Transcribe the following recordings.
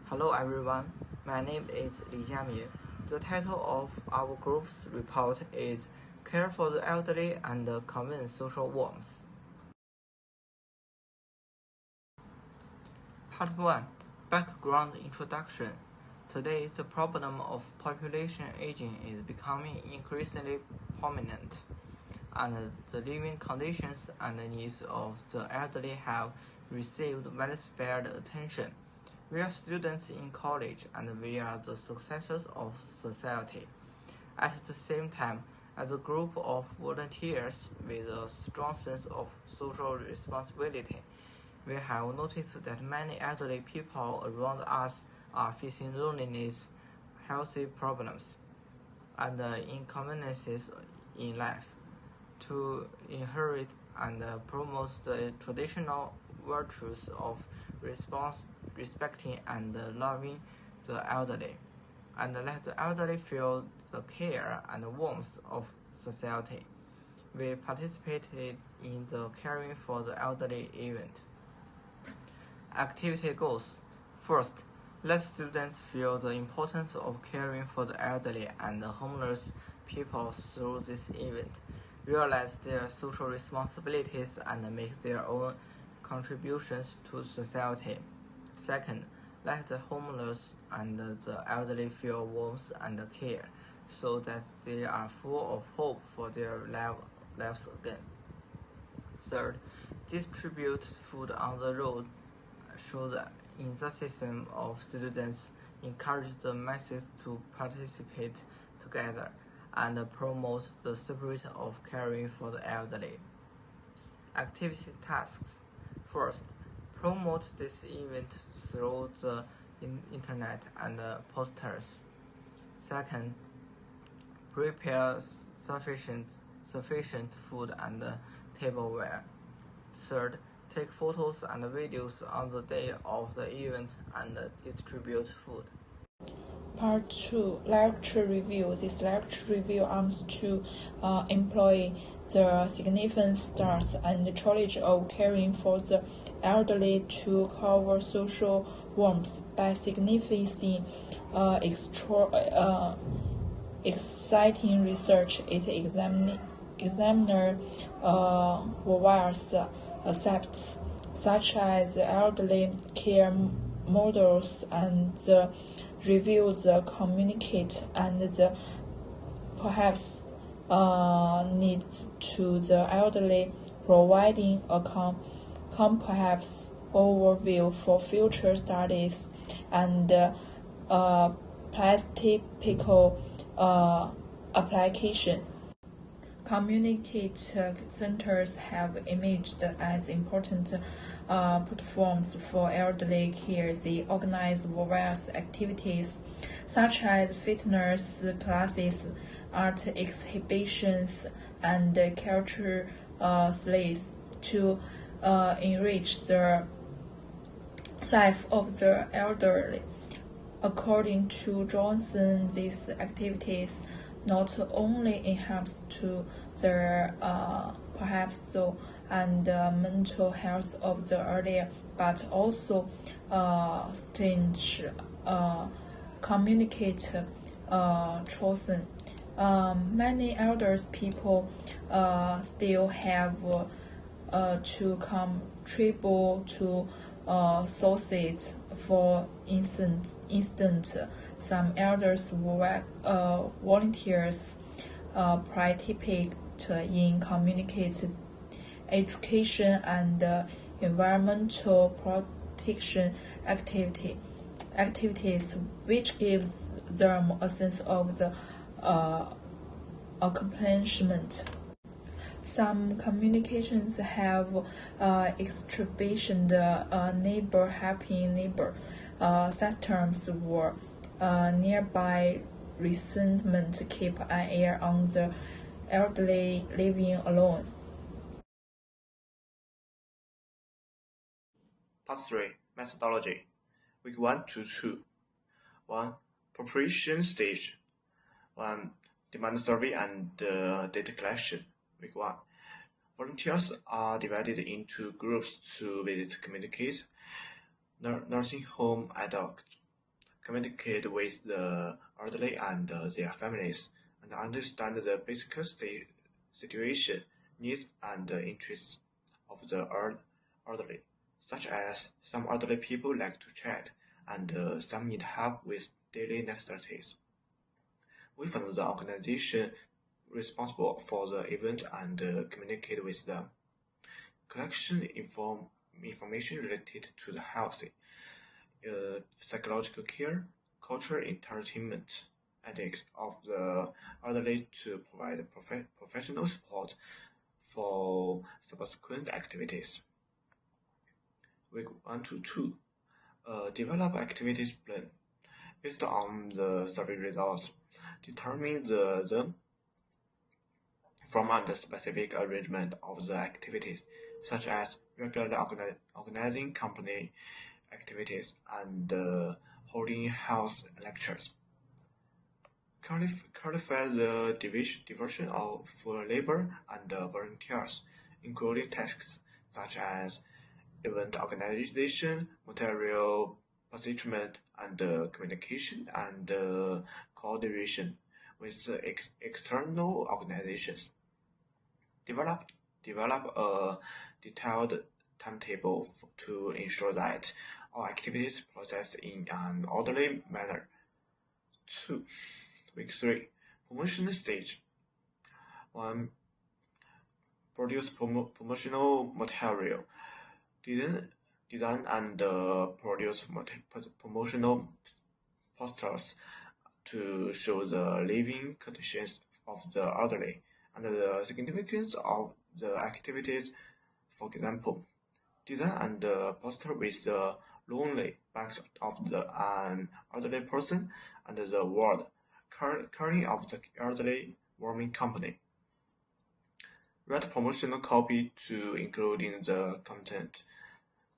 Hello everyone, my name is Li Jiaming. The title of our group's report is Care for the Elderly and Convent Social Warmth. Part 1. Background Introduction. Today, the problem of population aging is becoming increasingly prominent, and the living conditions and needs of the elderly have received widespread attention. We are students in college and we are the successors of society. At the same time, as a group of volunteers with a strong sense of social responsibility, we have noticed that many elderly people around us are facing loneliness, health problems, and inconveniences in life. To inherit and promote the traditional virtues of respecting and loving the elderly, and let the elderly feel the care and warmth of society. We participated in the Caring for the Elderly event. Activity goals. First, let students feel the importance of caring for the elderly and homeless people through this event, realize their social responsibilities, and make their own contributions to society. Second, let the homeless and the elderly feel warmth and care, so that they are full of hope for their lives again. Third, distribute food on the road, show the enthusiasm of students, encourage the masses to participate together, and promote the spirit of caring for the elderly. Activity tasks. First, promote this event through the internet and posters. Second, prepare sufficient food and tableware. Third, take photos and videos on the day of the event and distribute food. Part 2. Lecture Review. This lecture review aims to employ the significant stars and knowledge of caring for the elderly to cover social warmth by signifying exciting research. It examiner various aspects such as the elderly care models and the review the communicate and the perhaps needs to the elderly, providing a perhaps overview for future studies and practical application. Communicate centers have emerged as important platforms for elderly care. They organize various activities such as fitness classes, art exhibitions, and culture slates to enrich the life of the elderly. According to Johnson, these activities not only enhance to the perhaps so and mental health of the earlier, but also stage communicate chosen. Many elders people still have to contribute to sources. For instance, some elders volunteers participate in community education and environmental protection activities, which gives them a sense of the accomplishment. Some communications have exhibition the neighbor helping neighbor systems or nearby resentment keep an eye on the elderly living alone. Part 3. Methodology. Week 1 to 2. 1. Preparation stage. 1. Demand survey and data collection. Week 1. Volunteers are divided into groups to visit communities, nursing home, adult communicate with the elderly and their families, and understand the basic situation, needs, and interests of the elderly, such as some elderly people like to chat, and some need help with daily necessities. We found the organization responsible for the event and communicate with them. Collection information related to the health, psychological care, cultural entertainment, ethics of the elderly to provide professional support for subsequent activities. Week 1 to 2. Develop activities plan. Based on the survey results, determine the form and the specific arrangement of the activities, such as regularly organizing company activities and holding health lectures. Clarify the division of labor and volunteers, including tasks such as event organization, material procurement, and communication and coordination with external organizations. Develop a detailed timetable to ensure that all activities processed in an orderly manner. 2. Week 3. Promotional stage. 1. Produce promotional material. Design and produce promotional posters to show the living conditions of the elderly and the significance of the activities. For example, design and poster with the lonely back of an elderly person and the word caring of the elderly warming company. Write promotional copy to include in the content,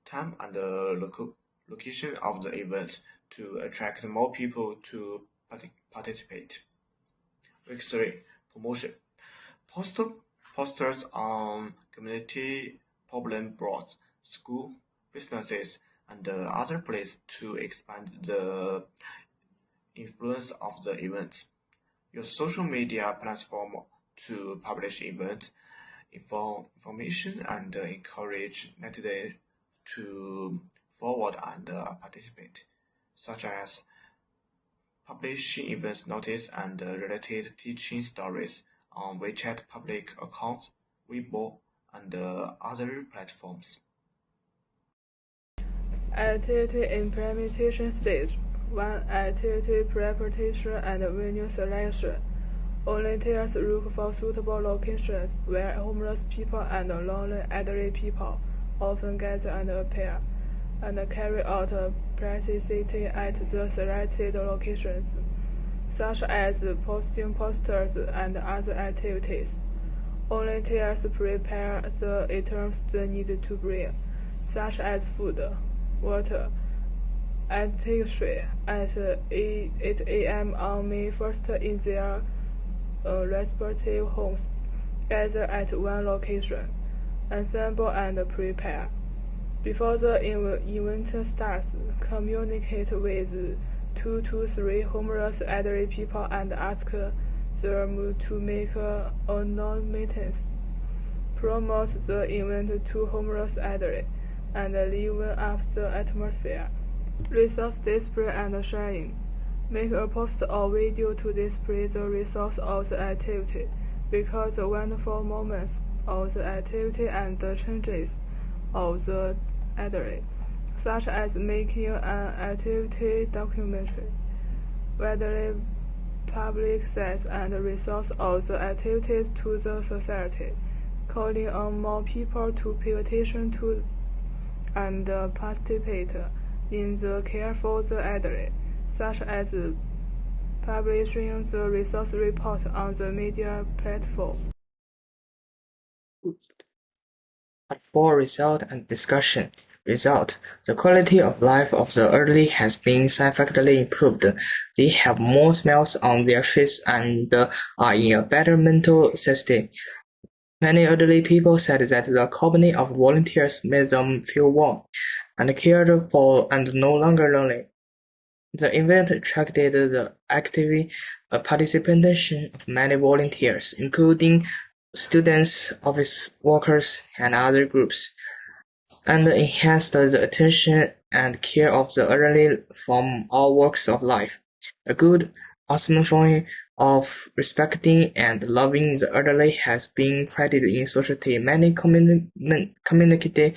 time, and location of the event to attract more people to participate. Week 3. Promotion. Posters on community problem boards, school, businesses, and other places to expand the influence of the events. Use social media platform to publish events, information, and encourage netizens to forward and participate, such as publishing events notice and related teaching stories on WeChat public accounts, Weibo, and other platforms. Activity implementation stage. 1. Activity preparation and venue selection. Volunteers look for suitable locations where homeless people and lonely elderly people often gather and appear, and carry out publicity at the selected locations, such as posting posters and other activities. Volunteers prepare the items they need to bring, such as food, water, and ticketry at 8 a.m. on May 1st in their respective homes. Gather at one location, assemble and prepare. Before the event starts, communicate with 2 to 3 homeless elderly people and ask them to make announcements. Promote the event to homeless elderly and liven up the atmosphere. Resource display and sharing. Make a post or video to display the results of the activity, record the wonderful moments of the activity and the changes of the elderly, such as making an activity documentary. Widely publicize and resource of the activities to the society, calling on more people to pay attention to and participate in the care for the elderly, such as publishing the resource report on the media platform. Part 4. Result and discussion. Result. The quality of life of the elderly has been significantly improved. They have more smiles on their face and are in a better mental state. Many elderly people said that the company of volunteers made them feel warm and cared for and no longer lonely. The event attracted the active participation of many volunteers, including students, office workers, and other groups, and enhanced the attention and care of the elderly from all walks of life. A good assumption of respecting and loving the elderly has been created in society. Many community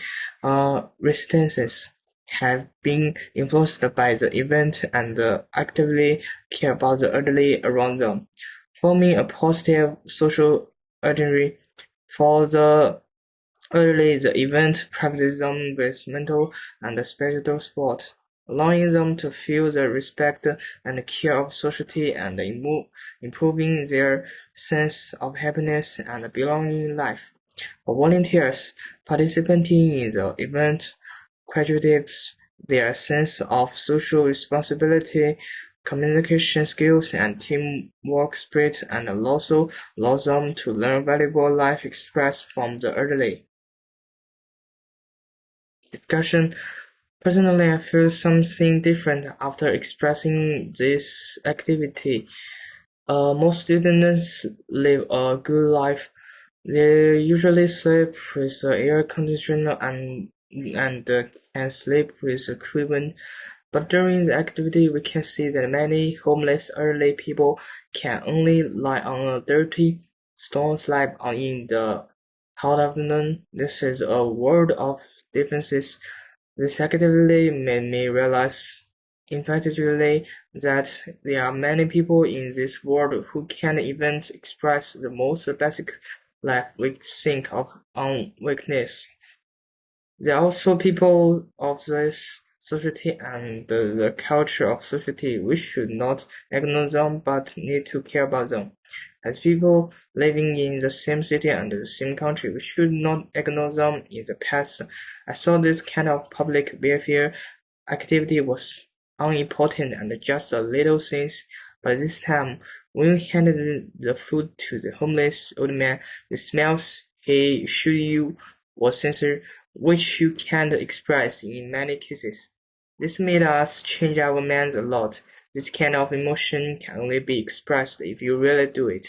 residences have been influenced by the event and actively care about the elderly around them, forming a positive social identity for the elderly. The event provides them with mental and spiritual support, allowing them to feel the respect and care of society and improving their sense of happiness and belonging in life. For volunteers participating in the event cultivates their sense of social responsibility, communication skills, and teamwork spirit, and also allows them to learn valuable life experiences from the elderly. Discussion. Personally, I feel something different after expressing this activity. Most students live a good life. They usually sleep with air conditioner and can sleep with equipment. But during the activity, we can see that many homeless elderly people can only lie on a dirty stone slab in the hot afternoon. This is a world of differences. This activity made me realize emphatically that there are many people in this world who can't even express the most basic life we think of on weakness. There are also people of this society and the culture of society. We should not ignore them but need to care about them. As people living in the same city and the same country, we should not ignore them in the past. I thought this kind of public welfare activity was unimportant and just a little thing, but this time, when we handed the food to the homeless old man, the smiles he showed you was sincere, which you can't express in many cases. This made us change our minds a lot. This kind of emotion can only be expressed if you really do it.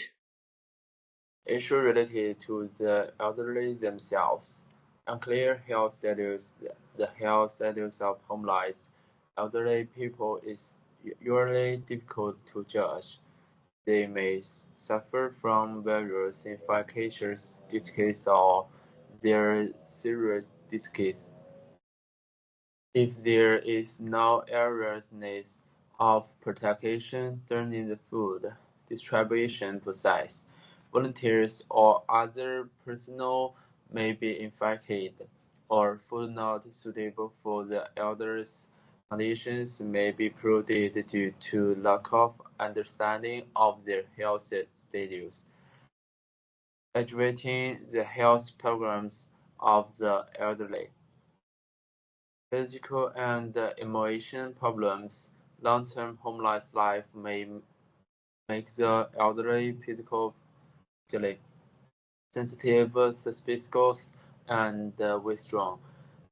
Issues related to the elderly themselves. Unclear health status. The health status of homeless elderly people is usually difficult to judge. They may suffer from various infectious diseases or their serious disease. If there is no awareness of protection during the food distribution process, volunteers or other personnel may be infected, or food not suitable for the elder's conditions may be polluted due to lack of understanding of their health status. Evaluating the health programs of the elderly. Physical and emotional problems. Long-term homeless life may make the elderly physically sensitive, suspicious, and withdrawn.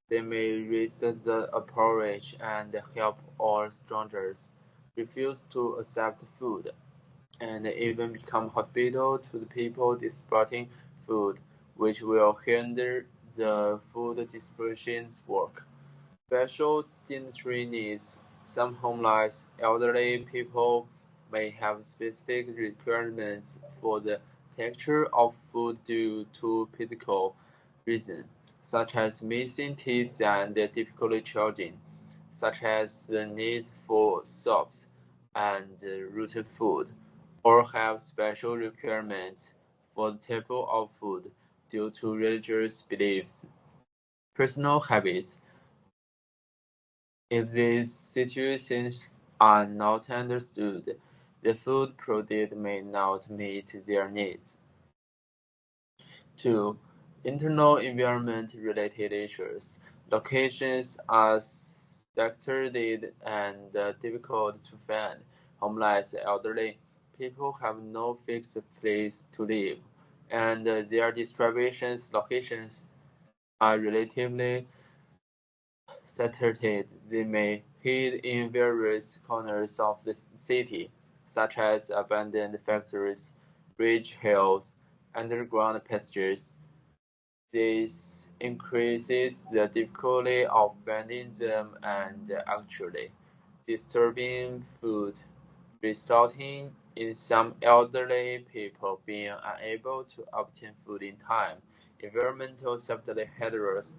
They may resist the approach and help all strangers, refuse to accept food, and even become hostile to the people distributing food, which will hinder the food distribution's work. Special dietary needs. Some homeless elderly people may have specific requirements for the texture of food due to physical reasons, such as missing teeth and difficulty chewing, such as the need for soft and rooted food, or have special requirements for the type of food due to religious beliefs. Personal habits. If these situations are not understood, the food provided may not meet their needs. 2. Internal environment-related issues. Locations are secluded and difficult to find. Homeless elderly people have no fixed place to live, and their distribution locations are relatively saturated. They may hid in various corners of the city, such as abandoned factories, bridge hills, underground passages. This increases the difficulty of finding them and actually disturbing food, resulting in some elderly people being unable to obtain food in time. Environmental safety hazards.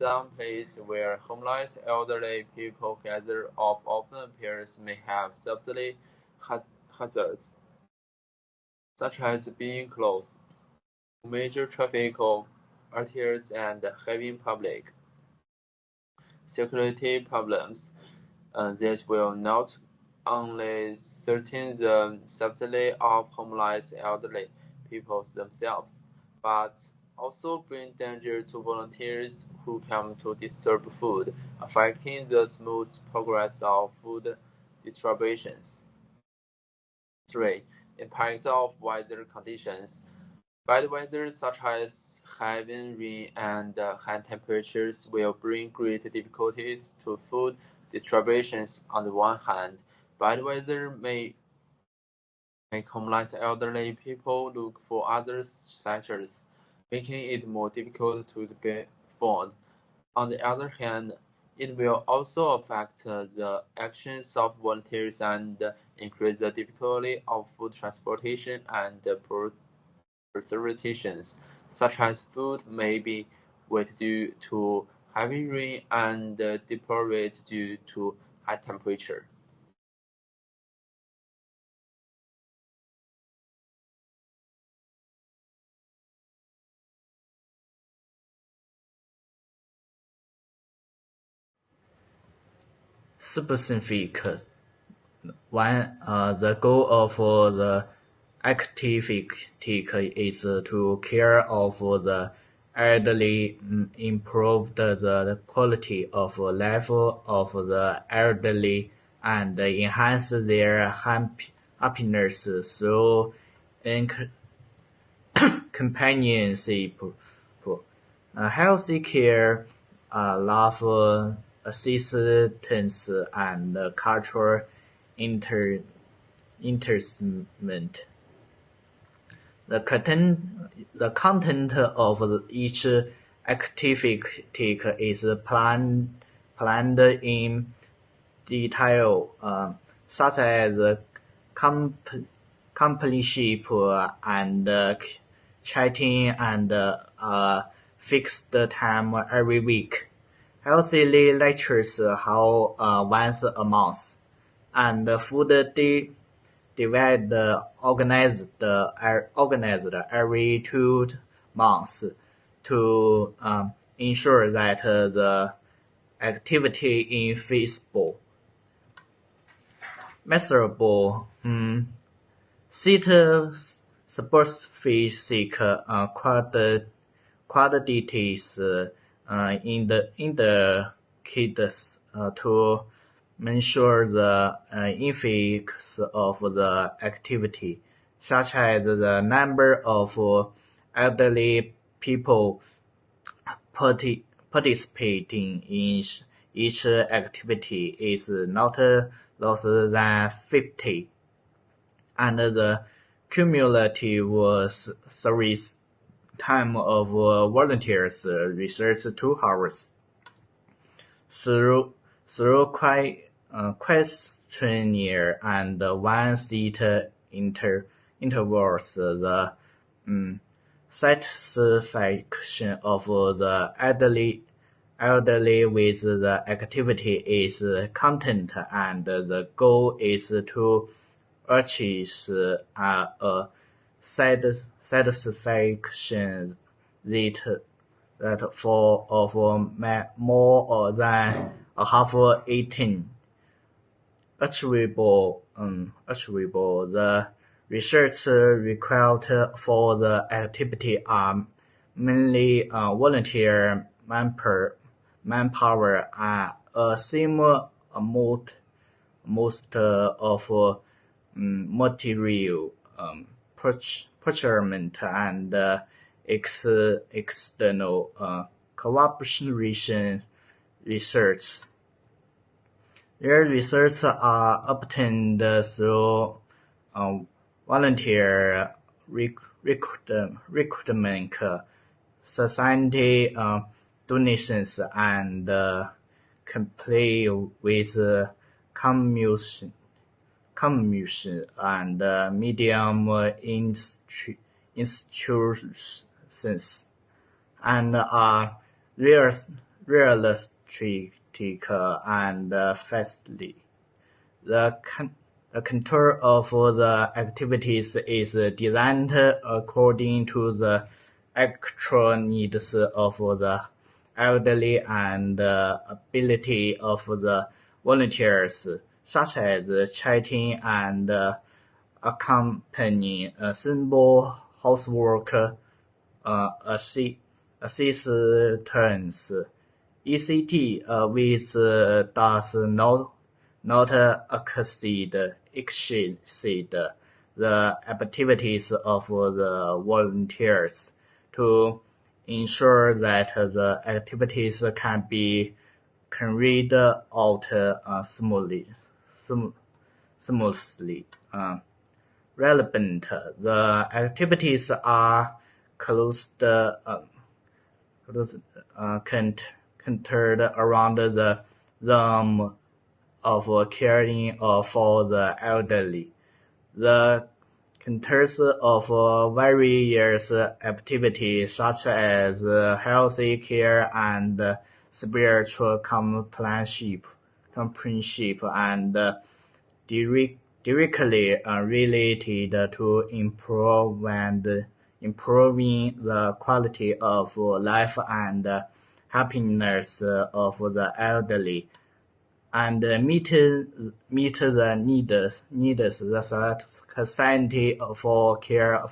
Some places where homeless elderly people gather often appears may have safety hazards, such as being close to major traffic arteries and having public security problems. This will not only threaten the safety of homeless elderly people themselves, but also bring danger to volunteers who come to disturb food, affecting the smooth progress of food distributions. 3. Impact of weather conditions. Bad weather such as heavy rain and high temperatures will bring great difficulties to food distributions. On the one hand, bad weather may make homeless elderly people look for other shelters, making it more difficult to be found. On the other hand, it will also affect the actions of volunteers and increase the difficulty of food transportation and preservations, such as food may be wet due to heavy rain and deteriorate due to high temperature. Specific one, the goal of the activity is to care of the elderly, improve the quality of life of the elderly, and enhance their happiness through companionship, healthy care, love, assistance, and cultural entertainment. The content of each activity is planned in detail, such as completionship and chatting and fixed time every week. Healthy lectures held once a month, and food divide organized every 2 months to ensure that the activity is feasible. Measurable set specific quantities indicators to measure the effects of the activity, such as the number of elderly people participating in each activity is not less than 50, and the cumulative service time of volunteers research 2 hours. Through questionnaire and 1-seat intervals, the satisfaction of the elderly with the activity is content, and the goal is to achieve a satisfaction rate that of more than half 18. Achievable. The research required for the activity are mainly volunteer manpower and a similar amount of material procurement and external cooperation research. Their results are obtained through volunteer recruitment, society donations, and comply with commission and medium institutions, and are realistic and fastly. The control of the activities is designed according to the actual needs of the elderly and ability of the volunteers, such as chatting and accompanying simple housework assistance. ECT, which does not exceed the activities of the volunteers to ensure that the activities can be carried out smoothly. Relevant. The activities are centered around the theme of caring for the elderly. The contours of various activities such as healthy care and spiritual companionship and directly related to improving the quality of life and happiness of the elderly, and meet the needs the society for care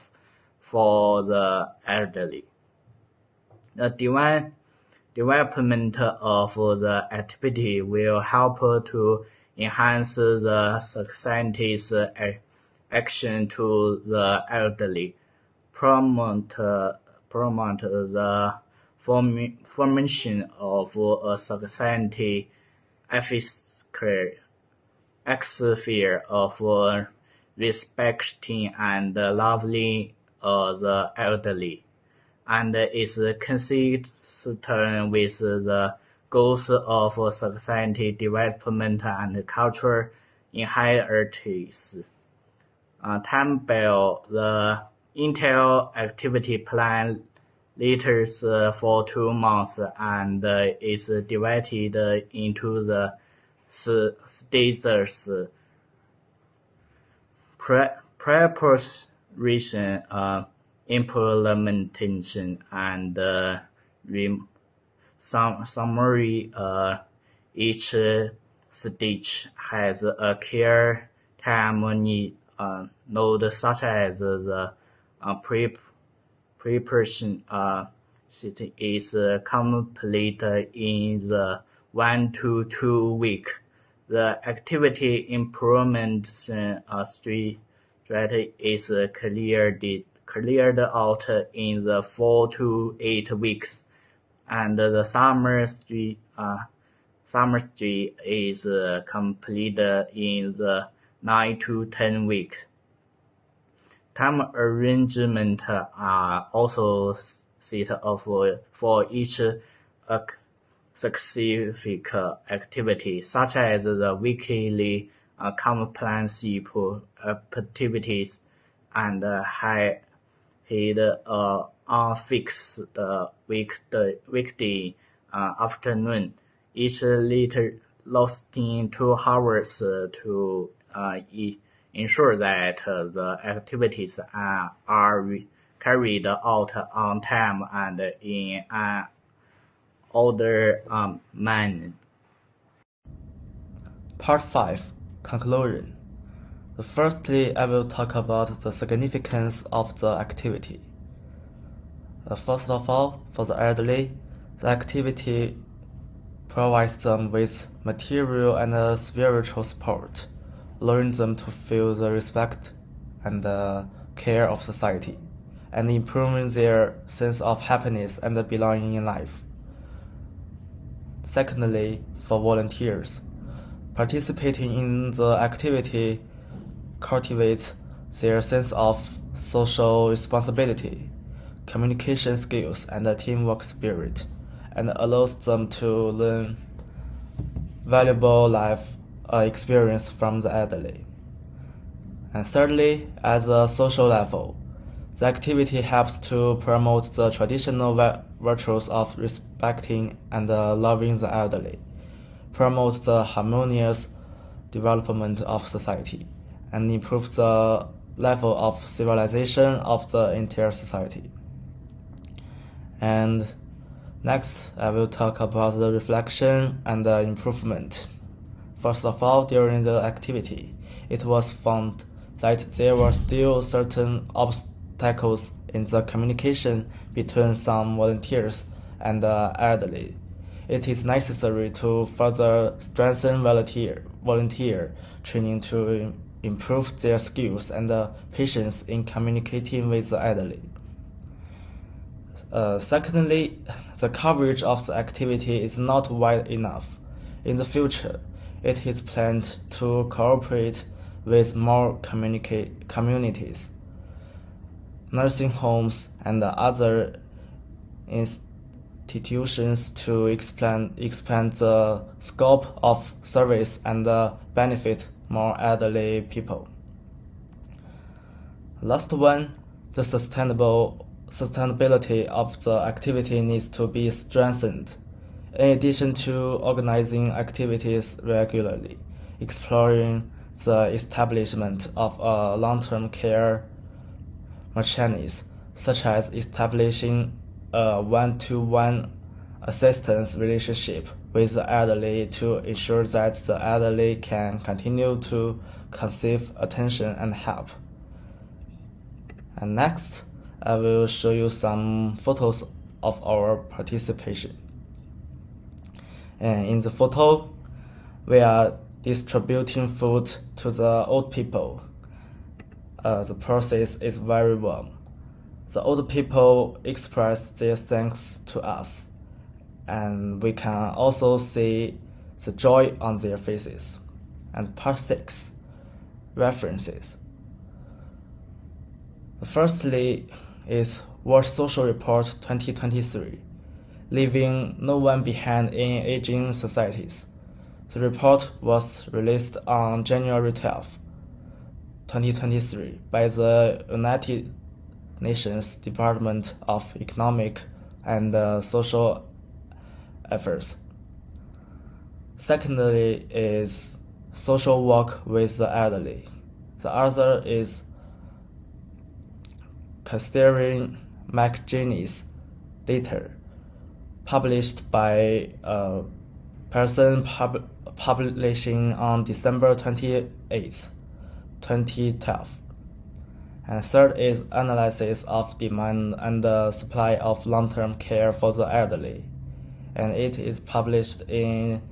for the elderly. The development of the activity will help to enhance the society's action to the elderly, promote the formation of a society atmosphere of respecting and loving the elderly, and is consistent with the goals of society development and cultural inheritance. Table the Intel activity plan lasts for 2 months and is divided into the stages: preparation, implementation, and summary. Each stage has a care time node, such as the preparation is complete in the 1 to 2 weeks. The activity improvement strategy is cleared out in the 4 to 8 weeks, and the summer strategy is completed in the 9 to 10 weeks. Time arrangement are also set up for each specific activity, such as the weekly companionship activities and hide unfixed weekday afternoon, each lasting 2 hours to ensure that the activities are carried out on time and in an ordered manner. Part 5. Conclusion. Firstly, I will talk about the significance of the activity. First of all, for the elderly, the activity provides them with material and spiritual support, allowing them to feel the respect and care of society, and improving their sense of happiness and belonging in life. Secondly, for volunteers, Participating in the activity cultivates their sense of social responsibility, communication skills, and teamwork spirit, and allows them to learn valuable life experience from the elderly. And thirdly, at the social level, the activity helps to promote the traditional virtues of respecting and loving the elderly, promotes the harmonious development of society, and improves the level of civilization of the entire society. And next, I will talk about the reflection and the improvement. First of all, during the activity, it was found that there were still certain obstacles in the communication between some volunteers and the elderly. It is necessary to further strengthen volunteer training to improve their skills and patience in communicating with the elderly. Secondly, the coverage of the activity is not wide enough. In the future, it is planned to cooperate with more communities, nursing homes, and other institutions to expand the scope of service and benefit more elderly people. Last one, the sustainability of the activity needs to be strengthened. In addition to organizing activities regularly, exploring the establishment of a long-term care mechanism, such as establishing a one-to-one assistance relationship with the elderly to ensure that the elderly can continue to receive attention and help. And next, I will show you some photos of our participation. And in the photo, we are distributing food to the old people. The process is very warm. The old people express their thanks to us, and we can also see the joy on their faces. And part 6, references. Firstly is World Social Report 2023, Leaving No One Behind in Aging Societies. The report was released on January 12, 2023 by the United Nations Department of Economic and Social Affairs. Secondly is Social Work with the Elderly. The other is Catherine McGinnis data, published by Pearson Publishing on December 28, 2012. And third is analysis of demand and supply of long-term care for the elderly, and it is published in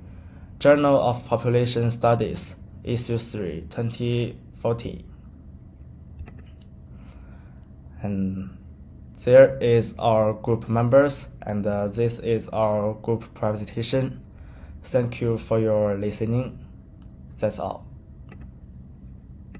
Journal of Population Studies, Issue 3, 2014. And there is our group members, and this is our group presentation. Thank you for your listening. That's all.